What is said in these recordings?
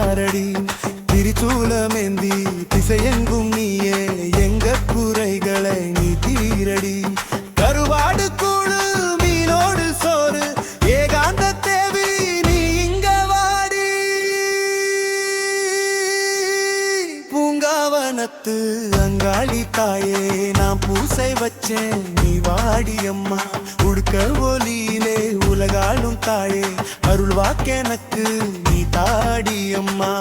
பாரடி. திரிசூலமேந்தி திசையெங்கும் நீயே எங்க குறைகளை நீ தீரடி. கருவாடு கூழு மீனோடு சோறு ஏகாந்த தேவி நீ இங்க வாடி. பூங்காவனத்து அங்காளி தாயே நான் பூசை வச்சேன் நீ வாடி அம்மா. உடுக்க ஒலியிலே உலகாளும் தாயே அருள் வாக்கெனக்கு நீ தாடி அம்மா.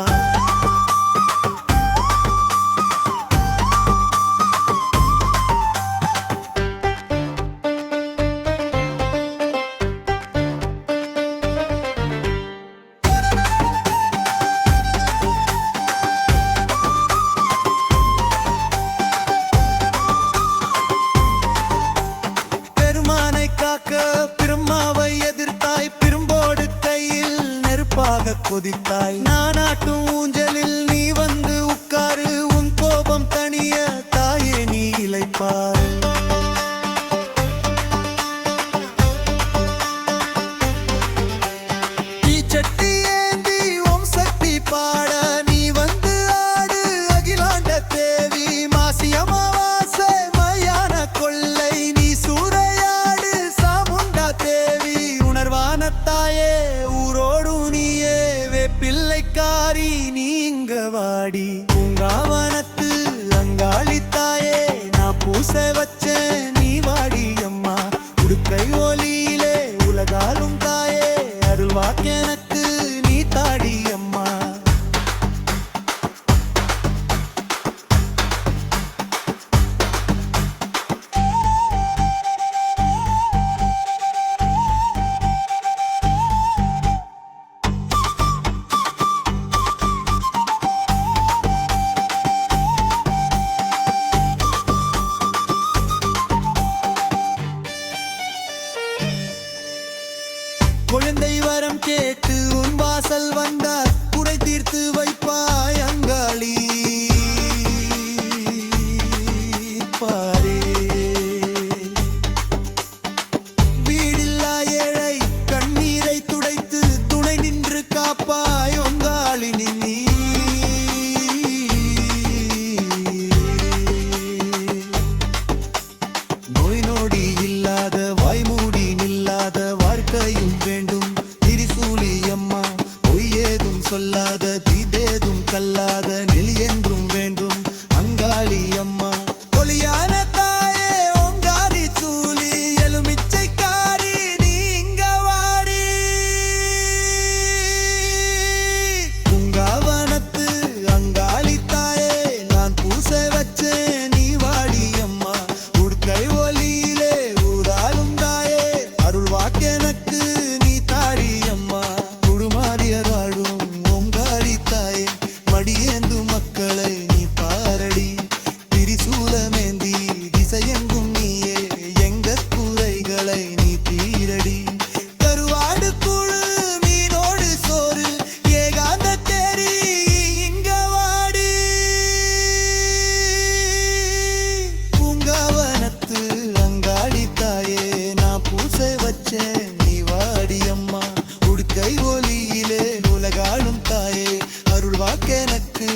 பிரம்மாவை எதிர்த்தாய் பிரும்போடு கையில் நெருப்பாக கொதித்தாய். நானாட்டும் ஊஞ்சலில் நீ வந்து உட்காரு உன் கோபம் தனிய தாயே நீ இளைப்பார். தீச்சட்டி ஏந்தி ஓம் சக்தி பாட நீ வந்து ஆடு அகிலாண்ட தேவி. மாசி அமாவாசை மயான கொள்ளை நீ சூறையாடு சாமுண்டா தேவி. உணர்வான தாயே ஊரோடு நீயே வேப்பிள்ளைக்காரி நீங்க வாடி. பூங்காவனத்து அங்காளி தாயே நான் பூசை வச்சேன் நீ வாடி அம்மா. உடுக்கை ஒலியிலே உலகாலும் தாயே அருள் வாக்கெனக்கு நீ தாடி அம்மா. குழந்தை வரம் கேட்டு உன் வாசல் வந்தார் குறை தீர்த்து வைப்பாய் அங்காளி பாரே. வீடில்லா ஏழை கண்ணீரை துடைத்து துணை நின்று காப்பாய் அங்காளி நீ. நோய் நொடி இல்லாத வாய்மூடி நில்லாத வாழ்க்கையும் வேண்டும் திரிசூலி அம்மா. பொய்யேதும் சொல்லாத தீதேதும் கல்லாத நெல் என்றும் வேண்டும் அங்காளி அம்மா. ஒளியான தாயே ஓங்காரி சூலி எலுமிச்சைக்காரி நீ இங்க வாடி. பூங்காவனத்து அங்காளி தாயே நான் பூசை வச்சேன் நீ வாடி அம்மா. உடுக்கை ஒலியிலே ஊராலும் தாயே அருள் வாக்கெனக்கு நீ தாடி அம்மா. குடுமாறியராடும் ஓங்காரி தாயே மடியேந்து மக்களை நீ பாரடி. திரிசூலமேந்தி திசையெங்கும் நீயே எங்க குறைகளை நீ தீரடி. கருவாடு கூழு மீனோடு சோறு ஏகாந்த தேரி இங்க வாடி. பூங்காவனத்து அங்காளி தாயே நான் பூசை வச்சேன் நீ வாடி அம்மா. உடுக்கை ஒலியிலே உலகாளும் தாயே அருள் வாக்கெனக்கு